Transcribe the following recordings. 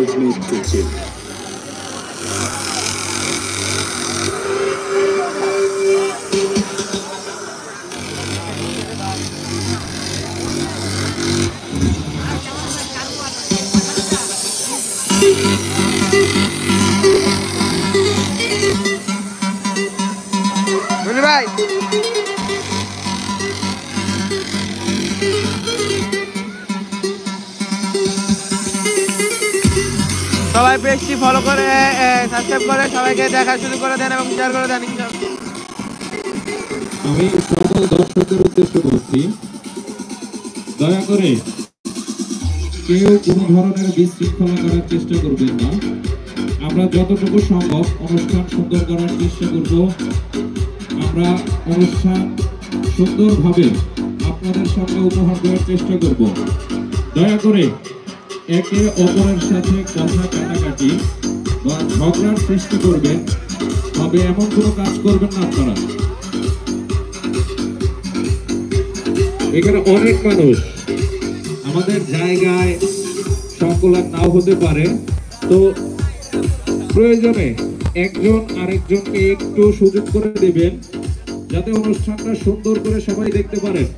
মজবুত করছে। ভাই সবাই পেজটি ফলো করে সাবস্ক্রাইব করে সবাইকে দেখা শুরু করে দেন এবং শেয়ার করে দেন। আমি সকল দর্শকদের উদ্দেশ্যে বলছি, দয়া করে কেউ কোনো ধরনের বিশৃঙ্খলা করার চেষ্টা করবেন না। আমরা যতটুকু সম্ভব অনুষ্ঠান সুন্দর করার চেষ্টা করব। আমরা অনুষ্ঠান সুন্দরভাবে আপনাদের সামনে উপহার দেওয়ার চেষ্টা করব। দয়া করে একে অপরের সাথে কথা কাটাকাটি বা ঝগড়ার সৃষ্টি করবেন, তবে এমন কোনো কাজ করবেন না আপনারা। এখানে অনেক মানুষ, আমাদের জায়গায় সংকুলান নাও হতে পারে, তো প্রয়োজনে একজন আরেকজনকে একটু সুযোগ করে দেবেন যাতে অনুষ্ঠানটা সুন্দর করে সবাই দেখতে পারেন।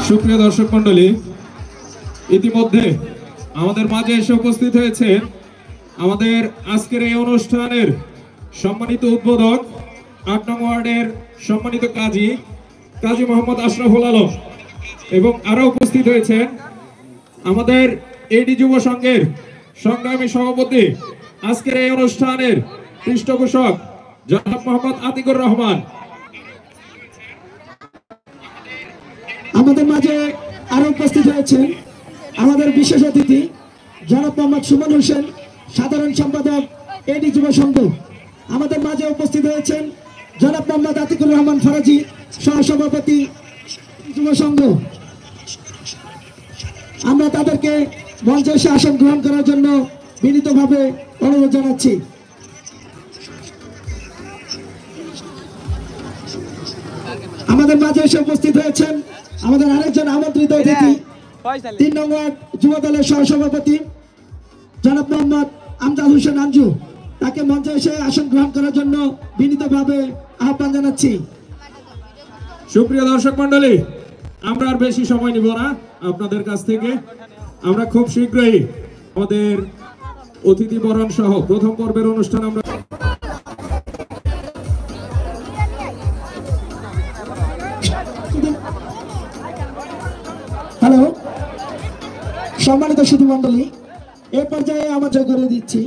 সুপ্রিয় দর্শক মন্ডলী, ইতিমধ্যে আমাদের মাঝে এসে উপস্থিত হয়েছে আমাদের আজকের এই অনুষ্ঠানের সম্মানিত উদ্বোধক ৮ নং ওয়ার্ডের সম্মানিত কাজী মোহাম্মদ আশরাফুল আলম, এবং আরো উপস্থিত হয়েছেন আমাদের এডি যুব সংঘের সংগ্রামী সভাপতি, আজকের এই অনুষ্ঠানের পৃষ্ঠপোষক জনাব মোহাম্মদ আতিকুর রহমান। আমাদের মাঝে আরো উপস্থিত হয়েছে আমাদের বিশেষ অতিথি জনাব মোহাম্মদ সুমন হোসেন, সাধারণ সম্পাদক এডি যুব সংঘ। আমাদের মাঝে উপস্থিত হয়েছেন জনাব মোহাম্মদ আতিকুর রহমান ফরাজি, সহসভাপতি যুব সংঘ। আমরা তাদেরকে মঞ্চে এসে আসন গ্রহণ করার জন্য বিনীতভাবে অনুরোধ জানাচ্ছি। আমাদের মাঝে এসে উপস্থিত হয়েছেন আমাদের আরেকজন আমন্ত্রিত অতিথি ৩ নং ওয়ার্ড যুব দলের সহসভাপতি জনাব মোহাম্মদ আমজাদ হোসেন আঞ্জু। তাকে মঞ্চে এসে আসন গ্রহণ করার জন্য বিনীতভাবে আহ্বান জানাচ্ছি। সুপ্রিয় দর্শক মন্ডলী, আমরা আর বেশি সময় নিব না আপনাদের কাছ থেকে। আমরা খুব শীঘ্রই আমাদের অতিথি বরণ সহ প্রথম পর্বের অনুষ্ঠান আমরা হ্যালো সম্মানিত সুধী মন্ডলী, এ পর্যায়ে আমন্ত্রণ করে দিচ্ছি